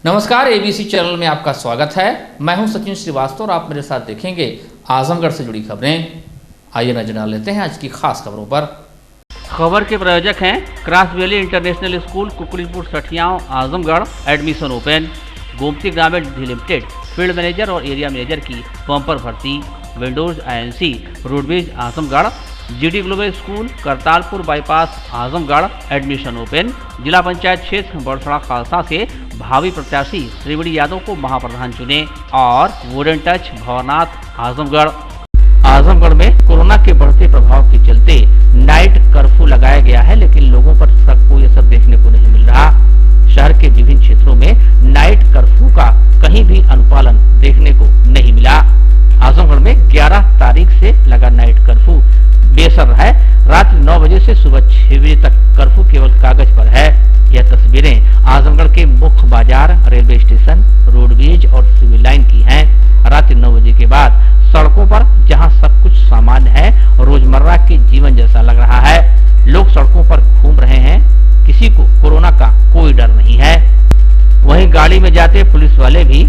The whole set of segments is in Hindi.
नमस्कार, एबीसी चैनल में आपका स्वागत है। मैं हूं सचिन श्रीवास्तव और आप मेरे साथ देखेंगे आजमगढ़ से जुड़ी खबरें। आइए नजर डाल लेते हैं आज की खास खबरों पर। खबर के प्रायोजक हैं cross valley international school, Kukdipur, Sathiyaon, Azamgarh. Admission open. Gomti Gramin limited field manager और एरिया मैनेजर की फॉर्म पर भर्ती। विंडोज INC roadways Azamgarh. GD global school, Kartalpur bypass, Azamgarh. Admission open. जिला पंचायत क्षेत्र बड़सड़ा खालसा से भावी प्रत्याशी श्रीवड़ी यादव को महाप्रधान चुने। और वुडन टच भवनाथ, आजमगढ़। आजमगढ़ में कोरोना के बढ़ते प्रभाव के चलते नाइट कर्फ्यू लगाया गया है, लेकिन लोगों पर कोई असर देखने को नहीं मिल रहा। शहर के विभिन्न क्षेत्रों में नाइट कर्फ्यू का कहीं भी अनुपालन देखने को नहीं मिला। आजमगढ़ में 11 तारीख से लगा नाइट कर्फ्यू बेअसर है। रात्रि 9 बजे से सुबह 6 बजे तक कर्फ्यू केवल कागज पर है। यह तस्वीरें आजमगढ़ के मुख्य बाजार, रेलवे स्टेशन, रोडवेज और सिविल लाइन की हैं। रात्रि 9 बजे के बाद सड़कों पर जहां सब कुछ सामान्य है, रोजमर्रा के जीवन जैसा लग रहा है। लोग सड़कों पर घूम रहे हैं, किसी को कोरोना का कोई डर नहीं है। वहीं गाड़ी में जाते पुलिस वाले भी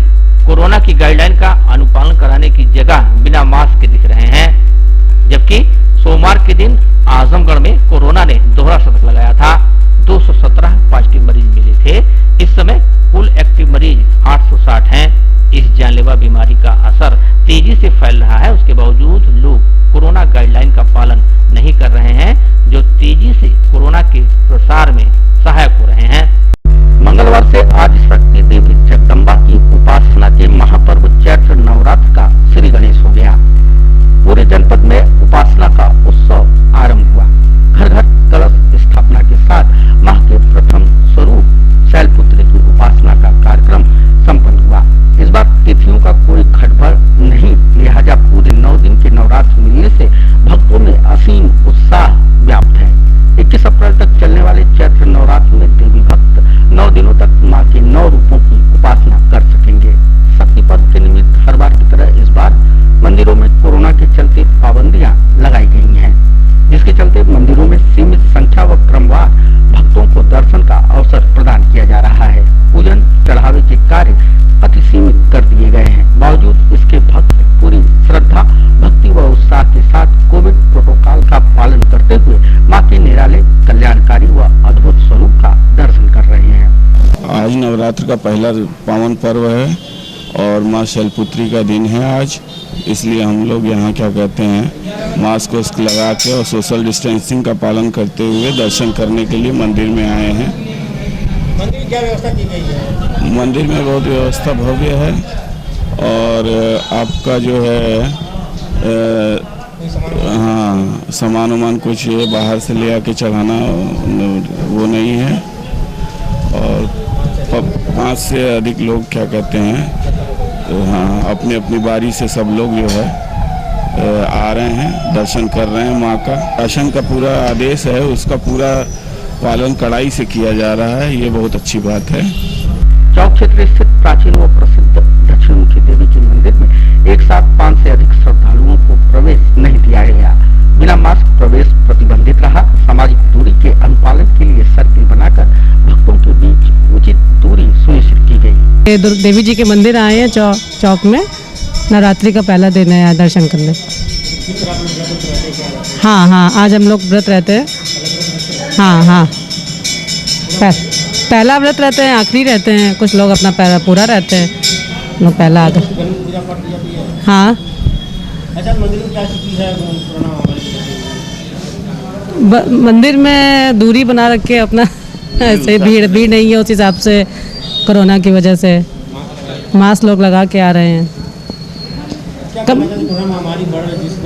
कोरोना की गाइडलाइन का अनुपालन कराने की जगह बिना मास्क के दिख रहे हैं। जबकि सोमवार के दिन आजमगढ़ में कोरोना ने दोहरा शतक लगाया था। 217 पॉजिटिव मरीज मिले थे। इस समय कुल एक्टिव मरीज 860 हैं। इस जानलेवा बीमारी का असर तेजी से फैल रहा है। उसके बावजूद लोग कोरोना गाइडलाइन का पालन नहीं कर रहे हैं, जो तेजी से कोरोना के प्रसार में सहायक हो रहे हैं। मंगलवार से आज शक्ति देवी जगदम्बा की उपासना के महापर्व चैत्र नवरात्र का श्री गणेश हो गया। पूरे जनपद में उपासना का उत्सव आरंभ हुआ। घर घर कलश स्थापना के साथ माह के प्रथम स्वरूप शैलपुत्री की उपासना का कार्यक्रम संपन्न हुआ। इस बार तिथियों का कोई खटभर नहीं, लिहाजा पूरे 9 दिन के नवरात्र मिलने से भक्तों में असीम उत्साह व्याप्त है। 21 अप्रैल तक चलने वाले चैत्र नवरात्र में देवी भक्त 9 दिनों तक मां के 9 रूपों की उपासना कर सकेंगे। शक्ति पर्व के निमित्त हर बार की तरह इस बार मंदिरों में कोरोना के चलते पाबंदियां लगाई गई हैं, जिसके चलते मंदिरों में सीमित संख्या व क्रमवार भक्तों को दर्शन का अवसर प्रदान किया जा रहा है। पूजन चढ़ावे के कार्य अति सीमित कर दिए गए हैं। बावजूद इसके भक्त पूरी श्रद्धा, भक्ति व उत्साह के साथ कोविड प्रोटोकॉल का पालन करते हुए मां के निराले, कल्याणकारी व अद्भुत स्वरूप का दर्शन कर रहे हैं। आज नवरात्र का पहला पावन पर्व है और मां शैलपुत्री का दिन है आज, इसलिए हम लोग यहाँ क्या कहते हैं, मास्क वास्क लगा के और सोशल डिस्टेंसिंग का पालन करते हुए दर्शन करने के लिए मंदिर में आए हैं। मंदिर क्या व्यवस्था की गई है? मंदिर में बहुत व्यवस्था भव्य है और आपका जो है हाँ, सामान वामान कुछ बाहर से ले आके चढ़ाना वो नहीं है। और 5 से अधिक लोग क्या कहते हैं, हाँ, अपनी अपनी बारी से सब लोग जो है आ रहे हैं, दर्शन कर रहे हैं माँ का। शासन का पूरा आदेश है, उसका पूरा पालन कड़ाई से किया जा रहा है, ये बहुत अच्छी बात है। चौक क्षेत्र स्थित प्राचीन व प्रसिद्ध दक्षिणमुखी देवी के मंदिर में एक साथ 5 से अधिक श्रद्धालुओं को प्रवेश नहीं दिया गया। बिना मास्क प्रवेश प्रतिबंधित रहा। सामाजिक दूरी के अनुपालन के लिए सर्किल बनाकर भक्तों के बीच उचित दूरी सुनिश्चित की गई। देवी जी के मंदिर आए हैं चौक में। नवरात्रि का पहला दिन है, दर्शन करने। हाँ, आज हम लोग व्रत रहते हैं। हाँ, पहला व्रत रहते हैं, आखिरी रहते हैं। कुछ लोग अपना पहला पूरा रहते हैं, लोग पहला आगे। हाँ, मंदिर में क्या स्थिति है कोरोना महामारी की? मंदिर में दूरी बना रखे अपना, ऐसे भीड़ नहीं है उस हिसाब से। कोरोना की वजह से मास्क लोग लगा के आ रहे हैं। कोरोना महामारी बढ़ रही है, तो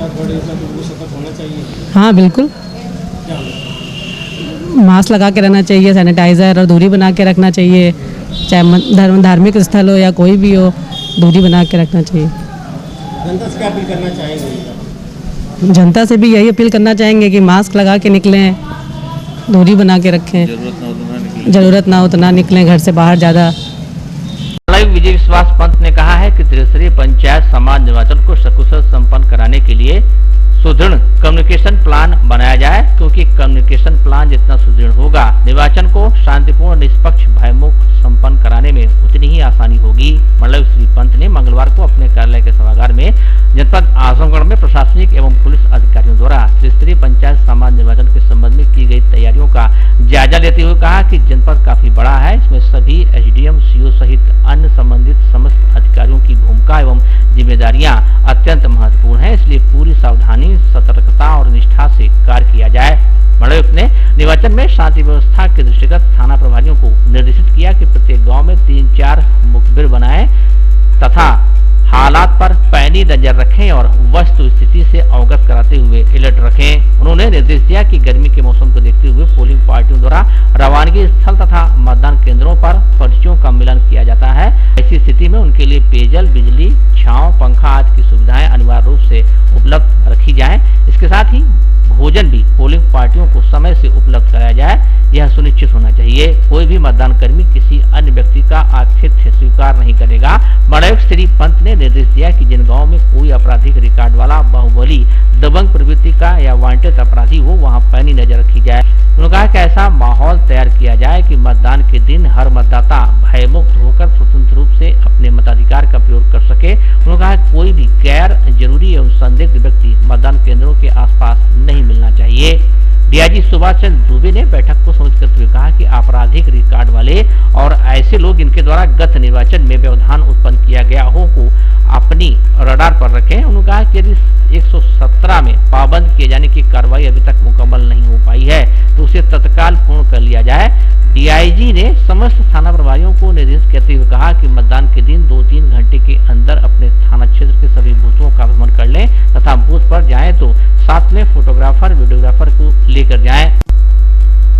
सतर्क होना चाहिए। हाँ, बिल्कुल, मास्क लगा के रहना चाहिए, सैनिटाइजर और दूरी बना के रखना चाहिए। चाहे धार्मिक स्थल हो या कोई भी हो, दूरी बना के रखना चाहिए। जनता से क्या अपील करना चाहेंगे? जनता से भी यही अपील करना चाहेंगे कि मास्क लगा के निकलें, दूरी बना के रखें, जरूरत ना हो तो ना निकलें घर से बाहर ज़्यादा। विजय विश्वास पंत ने कहा है कि त्रिस्तरीय पंचायत समाज निर्वाचन को सकुशल संपन्न कराने के लिए सुदृढ़ कम्युनिकेशन प्लान बनाया जाए, क्योंकि कम्युनिकेशन प्लान जितना सुदृढ़ होगा, निर्वाचन को शांतिपूर्ण, निष्पक्ष, भयमुक्त संपन्न कराने में उतनी ही आसानी होगी। मंडलायुक्त श्री पंत ने मंगलवार को अपने कार्यालय के सभागार में जनपद आजमगढ़ में प्रशासनिक एवं पुलिस अधिकारियों द्वारा त्रिस्तरीय पंचायत समाज निर्वाचन के संबंध में की गई तैयारियों का जायजा लेते हुए कहा कि जनपद काफी बड़ा है, इसमें सभी एसडीएम, सीओ सहित अन्य संबंधित समस्त अधिकारियों की भूमिका एवं जिम्मेदारियां अत्यंत महत्वपूर्ण है, इसलिए पूरी सावधानी, सतर्कता और निष्ठा से कार्य किया जाए। मंडलायुक्त ने निर्वाचन में शांति व्यवस्था के दृष्टिगत थाना प्रभारियों को निर्देशित किया कि प्रत्येक गांव में 3-4 मुखबिर बनाएं तथा हालात पर पैनी नजर रखें और वस्तु स्थिति से अवगत कराते हुए अलर्ट रखें। उन्होंने निर्देश दिया कि गर्मी के मौसम को देखते हुए पोलिंग पार्टियों द्वारा रवानगी स्थल तथा मतदान केंद्रों पर पर्चियों का मिलान किया जाता है। ऐसी स्थिति में उनके लिए पेयजल, बिजली, छांव, पंखा आदि की सुविधाएं अनिवार्य रूप से उपलब्ध रखी जाएं। इसके साथ ही भोजन भी पोलिंग पार्टियों को समय से उपलब्ध कराया जाए, यह सुनिश्चित होना चाहिए। कोई भी मतदान कर्मी किसी अन्य व्यक्ति का आतिथ्य स्वीकार नहीं करेगा। मंडलायुक्त श्री पंत ने निर्देश दिया कि जिन गांवों में कोई आपराधिक रिकॉर्ड वाला, बाहुबली, दबंग प्रवृत्ति का या वांटेड अपराधी हो, वहां पैनी नजर रखी जाए। उन्होंने कहा कि ऐसा माहौल तैयार किया जाए कि मतदान के दिन हर मतदाता भयमुक्त होकर स्वतंत्र रूप से अपने मताधिकार का प्रयोग कर सके। उन्होंने कहा कि कोई भी गैर जरूरी एवं संदिग्ध व्यक्ति मतदान केंद्रों के आसपास नहीं मिलना चाहिए। डीआईजी सुभाष चंद्र दुबे ने बैठक को संबोधित करते हुए कहा कि आपराधिक रिकॉर्ड वाले और ऐसे लोग जिनके द्वारा गत निर्वाचन में व्यवधान उत्पन्न किया गया हो को अपनी रडार पर रखें। उन्होंने कहा कि यदि 117 में पाबंद किए जाने की कार्रवाई अभी तक मुकम्मल नहीं हो पाई है तो उसे तत्काल पूर्ण कर लिया जाए। डीआईजी ने समस्त थाना प्रभारियों को निर्देशित करते हुए कहा कि मतदान के दिन 2-3 घंटे के अंदर अपने थाना क्षेत्र के सभी बूथों का भ्रमण कर लें तथा बूथ पर जाएं तो साथ में फोटोग्राफर, वीडियोग्राफर को लेकर जाएं।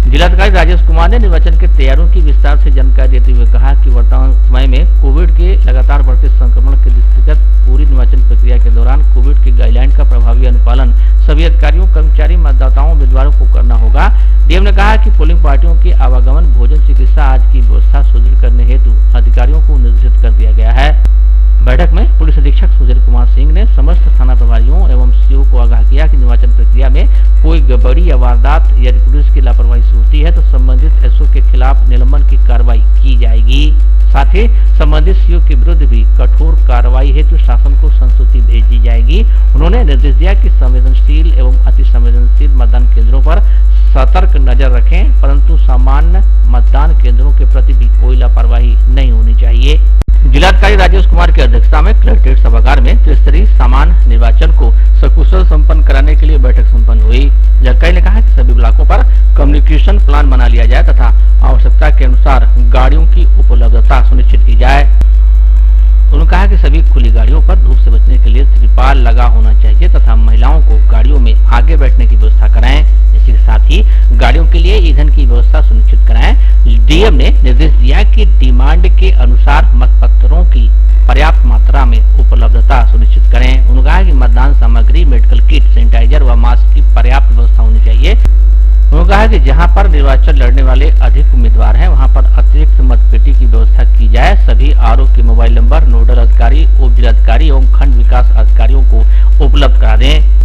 जिलाधिकारी राजेश कुमार ने निर्वाचन के तैयारियों की विस्तार से जानकारी देते हुए कहा कि वर्तमान समय में कोविड के लगातार बढ़ते संक्रमण के दृष्टिगत पूरी निर्वाचन प्रक्रिया के दौरान कोविड के गाइडलाइन का प्रभावी अनुपालन सभी अधिकारियों, कर्मचारी, मतदाताओं, उम्मीदवारों को करना होगा। डीएम ने कहा कि पोलिंग पार्टियों के आवागमन, भोजन, चिकित्सा आदि की व्यवस्था सुदृढ़ करने हेतु अधिकारियों को निर्देशित कर दिया गया है। बैठक में पुलिस अधीक्षक सुधीर कुमार सिंह ने समस्त थाना प्रभारियों एवं सीओ को आगाह किया कि निर्वाचन प्रक्रिया में कोई गड़बड़ी या वारदात यदि पुलिस की लापरवाही से होती है तो संबंधित एसओ के खिलाफ निलंबन की कार्रवाई की जाएगी। साथ ही संबंधित सीओ के विरुद्ध भी कठोर कार्रवाई हेतु शासन को संस्तुति भेज दी जाएगी। उन्होंने निर्देश दिया कि संवेदनशील एवं अति संवेदनशील मतदान केंद्रों पर सतर्क नजर रखें, परंतु सामान्य मतदान केंद्रों के प्रति भी कोई लापरवाही नहीं होनी चाहिए। जिलाधिकारी राजेश कुमार की अध्यक्षता में कलेक्ट्रेट सभागार में त्रिस्तरीय सामान्य निर्वाचन को सकुशल संपन्न कराने के लिए बैठक संपन्न हुई। जिलाधिकारी ने कहा कि सभी ब्लॉकों पर कम्युनिकेशन प्लान बना लिया जाए तथा आवश्यकता के अनुसार गाड़ियों की उपलब्धता सुनिश्चित की जाए। उन्होंने कहा कि सभी खुली गाड़ियों पर धूप से बचने के लिए त्रिपाल लगा होना चाहिए तथा महिलाओं को गाड़ियों में आगे बैठने की व्यवस्था कराएं। इसी के साथ ही गाड़ियों के लिए ईंधन की व्यवस्था सुनिश्चित कराएं। डीएम ने निर्देश दिया कि डिमांड के अनुसार मतपत्रों की पर्याप्त मात्रा में उपलब्धता सुनिश्चित करें। उन्होंने कहा कि मतदान सामग्री, मेडिकल किट, सैनिटाइजर व मास्क की पर्याप्त व्यवस्था होनी चाहिए। उन्होंने कहा कि जहां पर निर्वाचन लड़ने वाले अधिक उम्मीदवार हैं वहां पर अतिरिक्त मतपेटी की व्यवस्था की जाए। सभी आरओ के मोबाइल नंबर नोडल अधिकारी, उप जिलाधिकारी एवं खंड विकास अधिकारियों को उपलब्ध करा दें।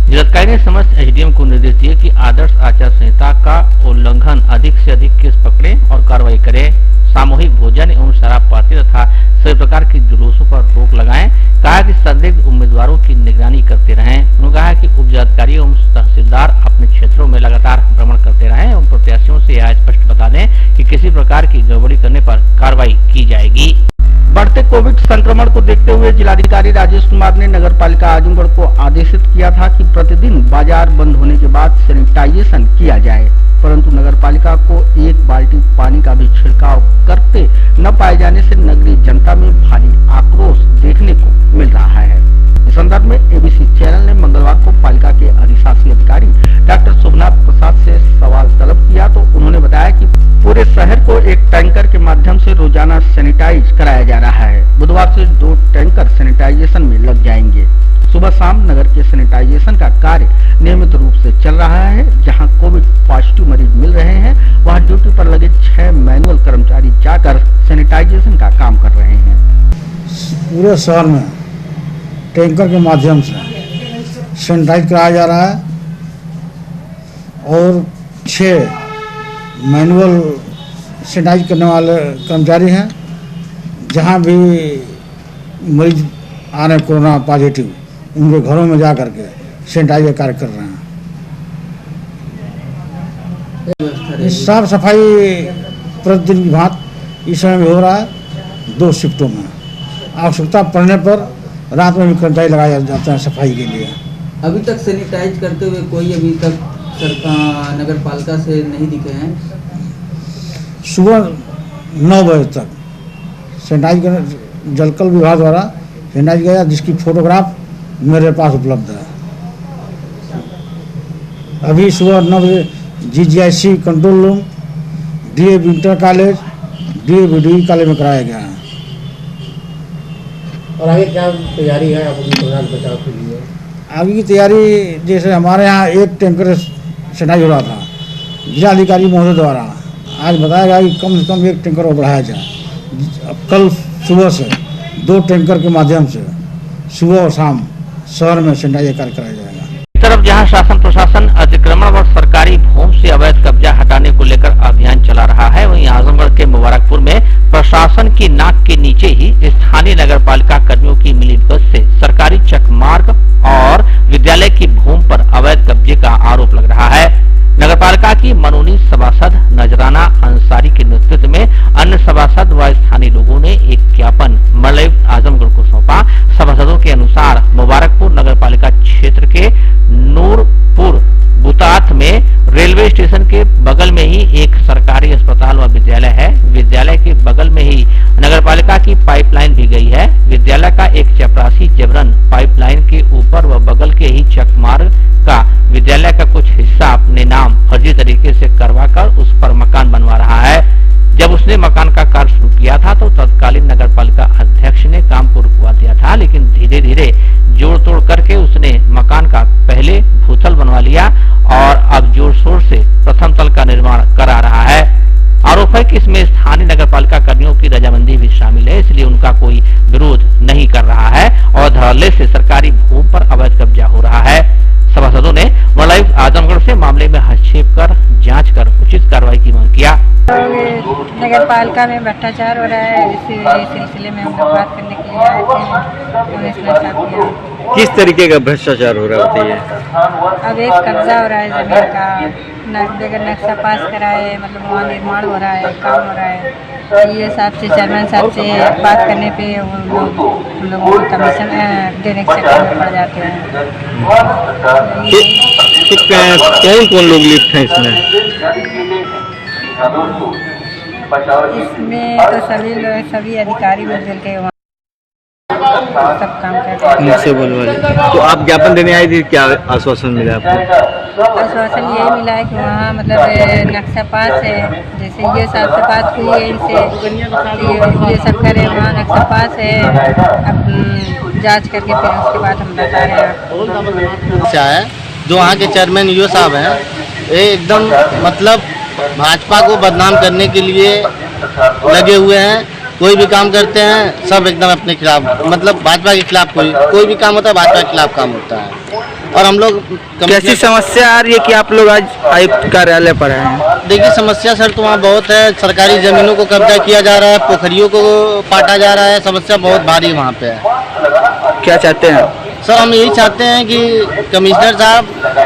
जिलाधिकारी ने समस्त एसडीएम को निर्देश दिए कि आदर्श आचार संहिता का उल्लंघन अधिक से अधिक केस पकड़ें और कार्रवाई करें। सामूहिक भोजन एवं शराब पार्टी तथा सभी प्रकार के जुलूसों पर रोक लगाएं। कहा कि संदिग्ध उम्मीदवारों की निगरानी करते रहें। उन्होंने कहा कि उप जिलाधिकारी एवं तहसीलदार अपने क्षेत्रों में लगातार भ्रमण करते रहें एवं प्रत्याशियों से यह स्पष्ट बता दें कि किसी प्रकार की गड़बड़ी करने पर कार्रवाई की जाएगी। बढ़ते कोविड संक्रमण को देखते हुए जिलाधिकारी राजेश कुमार ने नगर पालिका आजमगढ़ को आदेशित किया था कि प्रतिदिन बाजार बंद होने के बाद सैनिटाइजेशन किया जाए, परंतु नगर पालिका को एक बाल्टी पानी का भी छिड़काव करते न पाए जाने से नगरीय जनता में भारी आक्रोश देखने को मिल रहा है। इस संदर्भ में एबीसी चैनल ने मंगलवार को पालिका के अधिशासी अधिकारी डॉक्टर शोभनाथ प्रसाद से सवाल तलब किया तो उन्होंने बताया कि पूरे शहर को एक टैंकर के माध्यम से रोजाना सैनिटाइज कराया जा रहा है। बुधवार से 2 टैंकर सैनिटाइजेशन में लग जाएंगे। सुबह शाम नगर के सैनिटाइजेशन का कार्य नियमित रूप से चल रहा है। जहां कोविड पॉजिटिव मरीज मिल रहे हैं वहां ड्यूटी पर लगे 6 मैनुअल कर्मचारी जाकर सैनिटाइजेशन का काम कर रहे हैं। पूरे शहर में टैंकर के माध्यम से सैनिटाइज कराया जा रहा है और 6 मैनुअल सैनिटाइज करने वाले कर्मचारी हैं। जहां भी मरीज आ रहे हैं कोरोना पॉजिटिव, उनके घरों में जा करके सैनिटाइज कार्य कर रहे हैं। साफ सफाई प्रतिदिन की भांति इस समय भी हो रहा है, 2 शिफ्टों में। आवश्यकता पड़ने पर रात में भी कर्मचारी लगाए जाते हैं सफाई के लिए। अभी तक सैनिटाइज करते हुए कोई अभी तक नगर पालिका से नहीं दिखे हैं। सुबह 9 बजे तक सैनिटाइज जलकल विभाग द्वारा सैनिटाइज गया, जिसकी फोटोग्राफ मेरे पास उपलब्ध है। अभी सुबह 9 बजे GGIC control room, DAV inter college, DAV college में कराया गया है। और आगे क्या तैयारी है अपनी कोरोना से बचाव के लिए? आगे की तैयारी, जैसे हमारे यहाँ 1 टैंकर सैनिटाइज हो रहा था, जिलाधिकारी महोदय द्वारा आज बताया गया कि कम से कम 1 टैंकर और बढ़ाया जाए। कल सुबह से 2 टैंकर के माध्यम से सुबह और शाम शहर में सैनिटाइज कार्य कराया जाएगा। एक तरफ जहां शासन प्रशासन अतिक्रमण व सरकारी भूमि से अवैध कब्जा हटाने को लेकर अभियान चला रहा है, वहीं आजमगढ़ के मुबारकपुर में प्रशासन की नाक के नीचे ही स्थानीय नगर पालिका कर्मियों की मिलीभगत से सरकारी चकमार्ग और विद्यालय की भूमि पर अवैध कब्जे का आरोप लग रहा है। नगर पालिका की मनोनीत सभासद नजराना अंसारी के नेतृत्व में अन्य सभासद व स्थानीय लोगों ने एक ज्ञापन मंडलायुक्त आजमगढ़ को सौंपा। सभासदों के अनुसार मुबारकपुर नगर पालिका क्षेत्र के नूरपुर बुतात में रेलवे स्टेशन के बगल में ही एक सरकारी अस्पताल व विद्यालय है। विद्यालय के बगल में ही नगर पालिका की पाइपलाइन भी गई है। विद्यालय का एक चपरासी जबरन पाइपलाइन के ऊपर व बगल के ही चकमार्ग का विद्यालय का कुछ हिस्सा अपने नाम फर्जी तरीके से करवाकर उस पर मकान बनवा रहा है। जब उसने मकान का कार्य शुरू किया था तो तत्कालीन नगर पालिका अध्यक्ष ने काम को रुकवा दिया था, लेकिन धीरे धीरे जोड़ तोड़ करके उसने मकान का पहले भूतल बनवा लिया और अब जोर शोर से प्रथम तल का निर्माण करा रहा है। आरोप है कि इसमें स्थानीय नगर पालिका कर्मियों की रजामंदी भी शामिल है, इसलिए उनका कोई विरोध नहीं कर रहा है और धड़ल्ले से सरकारी भूमि पर अवैध कब्जा हो रहा है। सभासदों ने मंडलायुक्त आजमगढ़ से मामले में हस्तक्षेप कर जांच कर उचित कार्रवाई की मांग किया। नगर पालिका में भ्रष्टाचार हो रहा है, इसी सिलसिले में हम लोग बात करने के लिए आए थे। किस तरीके का भ्रष्टाचार हो रहा है बताइए? अब एक कब्जा हो रहा है जमीन का, बगैर नक्शा पास कराए, मतलब वहाँ निर्माण हो रहा है, काम हो रहा है। ये हिसाब से चेयरमैन साहब से बात करने पे उन लोगों को कमीशन देने के चक्कर में पड़ जाते हैं। कौन लोग लिप्त हैं इसमें? इसमें तो सभी अधिकारी मिल के वहाँ सब काम करते हैं। मुझसे बोलवा तो आप ज्ञापन देने आए थे, क्या आश्वासन मिला आपको? आश्वासन यही मिला है कि वहाँ मतलब नक्शा पास है, जैसे ये साहब से बात हुई है इनसे, ये सब करे, वहाँ नक्शा पास है। अब जांच करके फिर उसके बाद हम बता रहे हैं। अच्छा है जो वहाँ के चेयरमैन यूओ साहब हैं, ये एकदम मतलब भाजपा को बदनाम करने के लिए लगे हुए हैं। कोई भी काम करते हैं सब एकदम अपने खिलाफ, मतलब भाजपा के खिलाफ। कोई भी काम होता है भाजपा के खिलाफ काम होता है। और हम लोग कैसी समस्या आ रही है कि आप लोग आज आयुक्त कार्यालय पर आए हैं? देखिए समस्या सर तो वहाँ बहुत है, सरकारी जमीनों को कब्जा किया जा रहा है, पोखरियों को पाटा जा रहा है, समस्या बहुत भारी वहाँ पे है। क्या चाहते हैं सर? हम यही चाहते हैं कि कमिश्नर साहब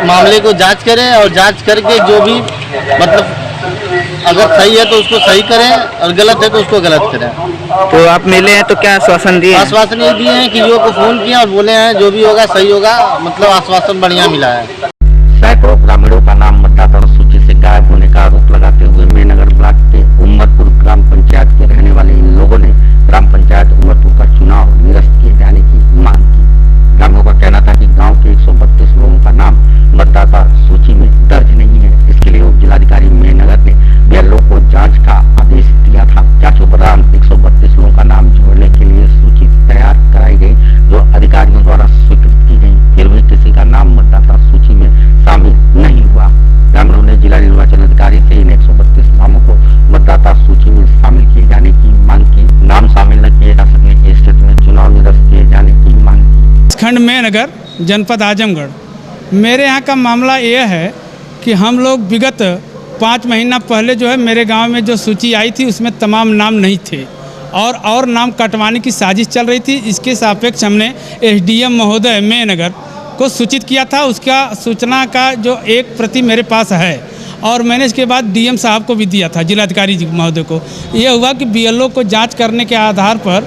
मामले को जांच करें और जांच करके जो भी मतलब अगर सही है तो उसको सही करें और गलत है तो उसको गलत करें। तो आप मिले हैं तो क्या आश्वासन दिए? आश्वासन ये दिए हैं कि यूओ को फोन किया और बोले हैं जो भी होगा सही होगा, मतलब आश्वासन बढ़िया मिला है। सैकड़ों ग्रामीणों का नाम मतदाता सूची से गायब होने का आरोप लगाते हुए मेनगर ब्लॉक के उमरपुर ग्राम पंचायत के रहने वाले इन लोगों ने ग्राम पंचायत उमरपुर का चुनाव निरस्त किए जाने की मांग की। ग्रामीणों का कहना था कि गांव के 132 लोगों का नाम मतदाता सूची में दर्ज नहीं है। इसके लिए उप जिलाधिकारी मेनगर ने बीएलओ को जांच का आदेश दिया था। जांच के दौरान 132 लोगों का नाम जोड़ने के लिए सूची तैयार कराई गई, जो अधिकारियों द्वारा स्वीकृत की गई। फिर भी किसी का नाम मतदाता सूची में शामिल नहीं हुआ। ग्रामीणों ने जिला निर्वाचन अधिकारी से इन 132 नामों को मतदाता सूची में शामिल किए जाने की मांग की। नाम शामिल न किए जा सकने की स्थिति में चुनाव निरस्त किए जाने की मांग की। खंड मेनगर जनपद आजमगढ़ मेरे यहाँ का मामला यह है कि हम लोग विगत 5 महीना पहले जो है मेरे गांव में जो सूची आई थी उसमें तमाम नाम नहीं थे और नाम कटवाने की साजिश चल रही थी। इसके सापेक्ष हमने एसडीएम महोदय मेनगर को सूचित किया था। उसका सूचना का जो एक प्रति मेरे पास है और मैंने इसके बाद डीएम साहब को भी दिया था, जिलाधिकारी जी महोदय को। ये हुआ कि बीएलओ को जांच करने के आधार पर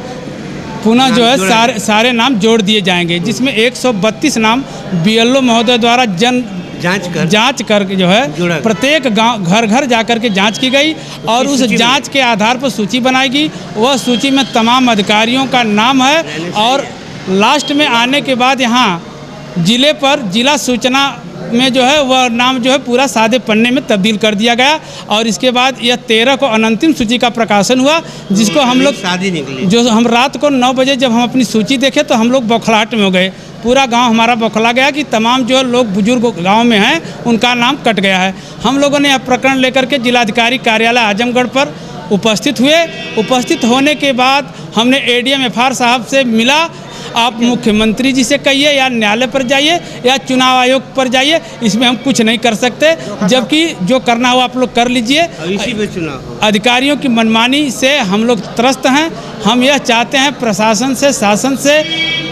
पुनः जो है सारे नाम जोड़ दिए जाएंगे, जिसमें 132 नाम बीएलओ महोदय द्वारा जांच करके जो है प्रत्येक गांव घर घर जाकर के जांच की गई और उस जांच के आधार पर सूची बनाएगी। वह सूची में तमाम अधिकारियों का नाम है और लास्ट में आने के बाद यहाँ जिले पर जिला सूचना में जो है वह नाम जो है पूरा सादे पन्ने में तब्दील कर दिया गया और इसके बाद यह 13 को अनंतिम सूची का प्रकाशन हुआ, जिसको हम लोग जो हम रात को 9 बजे जब हम अपनी सूची देखे तो हम लोग बौखलाहट में हो गए। पूरा गांव हमारा बौखला गया कि तमाम जो लोग बुजुर्ग गांव में हैं उनका नाम कट गया है। हम लोगों ने यह प्रकरण लेकर के जिलाधिकारी कार्यालय आजमगढ़ पर उपस्थित हुए। उपस्थित होने के बाद हमने एडीएम एफआर साहब से मिला। आप मुख्यमंत्री जी से कहिए या न्यायालय पर जाइए या चुनाव आयोग पर जाइए, इसमें हम कुछ नहीं कर सकते, जबकि जो करना हो आप लोग कर लीजिए। इसी पे चुनाव अधिकारियों की मनमानी से हम लोग त्रस्त हैं। हम यह चाहते हैं प्रशासन से, शासन से,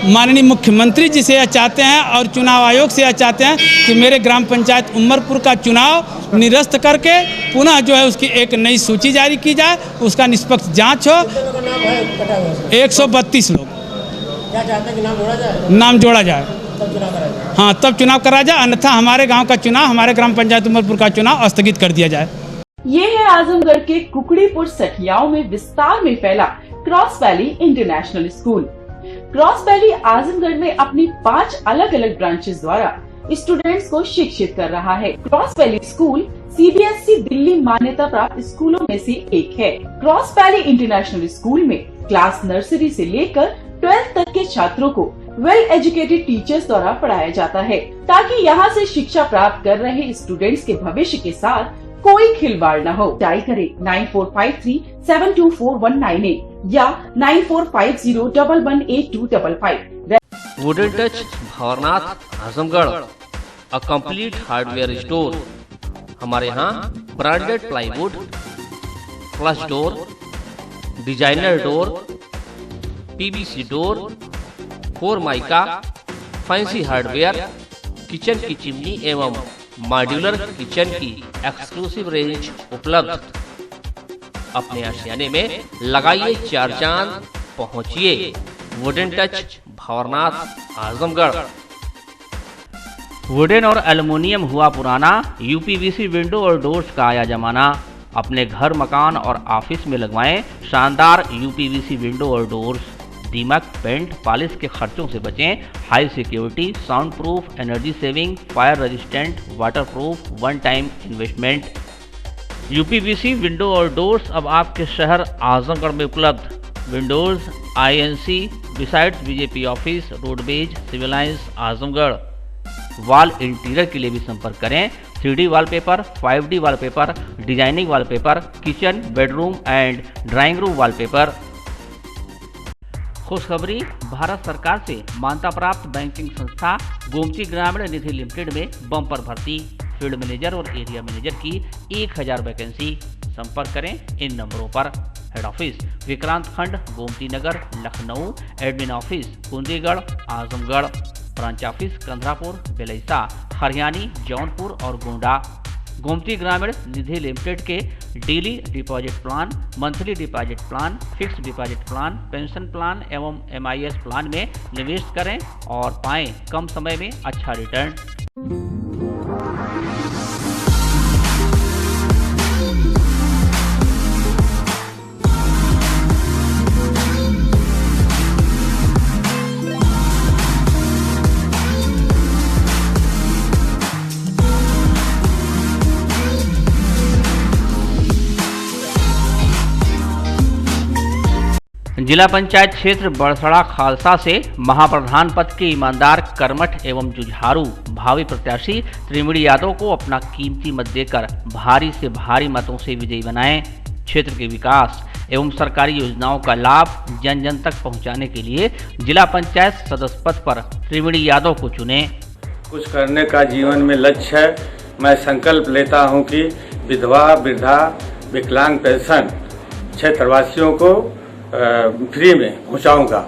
माननीय मुख्यमंत्री जी से यह चाहते हैं और चुनाव आयोग से यह चाहते हैं कि मेरे ग्राम पंचायत उमरपुर का चुनाव निरस्त करके पुनः जो है उसकी एक नई सूची जारी की जाए, उसका निष्पक्ष जांच हो। 132 लोग क्या चाहते हैं कि नाम जोड़ा जाए? नाम जोड़ा जाए, तब चुनाव कराया जाए। हाँ तब चुनाव करा जाए, अन्यथा हमारे गांव का चुनाव, हमारे ग्राम पंचायत उमरपुर का चुनाव स्थगित कर दिया जाए। ये है आजमगढ़ के कुकड़ीपुर सठियाओं में विस्तार में फैला cross valley international school. Cross valley Azamgarh में अपनी 5 अलग अलग ब्रांचेस द्वारा स्टूडेंट्स को शिक्षित कर रहा है। Cross valley school CBSE Delhi मान्यता प्राप्त स्कूलों में से एक है। क्रॉस वैली इंटरनेशनल स्कूल में क्लास नर्सरी से लेकर 12th तक के छात्रों को वेल एजुकेटेड टीचर्स द्वारा पढ़ाया जाता है, ताकि यहाँ से शिक्षा प्राप्त कर रहे स्टूडेंट्स के भविष्य के साथ कोई खिलवाड़ न हो। डायल करें 9453724198 या 9450118255। Wooden touch Bhawarnath Azamgarh, a complete hardware store. हमारे यहाँ branded plywood, flush door, designer door, PVC door, 4 mica, fancy hardware, kitchen की चिमनी एवं मॉड्यूलर किचन की एक्सक्लूसिव रेंज उपलब्ध। अपने आशियाने में लगाइए 4 चांद, पहुंचिए wooden touch Bhawarnath Azamgarh. Wooden और एल्युमिनियम हुआ पुराना, यूपीवीसी विंडो और डोर्स का आया जमाना। अपने घर, मकान और ऑफिस में लगवाएं शानदार यूपीवीसी विंडो और डोर्स। दीमक, पेंट, पॉलिश के खर्चों से बचें। High security, sound proof, energy saving, fire resistant, water proof, one time investment. UPVC window और डोर्स अब आपके शहर आजमगढ़ में उपलब्ध। Windows INC besides BJP office, roadways, civil lines Azamgarh. Wall interior के लिए भी संपर्क करें। 3D wallpaper, 5D wallpaper, designing wallpaper, kitchen, bedroom and drawing room wallpaper. खुशखबरी, भारत सरकार से मान्यता प्राप्त बैंकिंग संस्था गोमती ग्रामीण निधि लिमिटेड में बम्पर भर्ती। फील्ड मैनेजर और एरिया मैनेजर की 1000 वैकेंसी। संपर्क करें इन नंबरों पर। Head office Vikrant Khand, Gomti Nagar, Lucknow. Admin office Kundigarh, Azamgarh. Branch office Kandharapur, Belaisa, Hariyani, Jaunpur और गोंडा। गोमती ग्रामीण निधि लिमिटेड के daily deposit plan, monthly deposit plan, fix deposit plan, pension plan एवं MIS प्लान में निवेश करें और पाएं कम समय में अच्छा रिटर्न। जिला पंचायत क्षेत्र बड़सड़ा खालसा से महाप्रधान पद के ईमानदार, कर्मठ एवं जुझारू भावी प्रत्याशी त्रिवेणी यादव को अपना कीमती मत देकर भारी से भारी मतों से विजयी बनाएं। क्षेत्र के विकास एवं सरकारी योजनाओं का लाभ जन जन तक पहुंचाने के लिए जिला पंचायत सदस्य पद पर त्रिवेणी यादव को चुनें। कुछ करने का जीवन में लक्ष्य है। मैं संकल्प लेता हूं कि विधवा, वृद्धा, विकलांग पेंशन क्षेत्रवासियों को फ्री में पहुंचाऊंगा।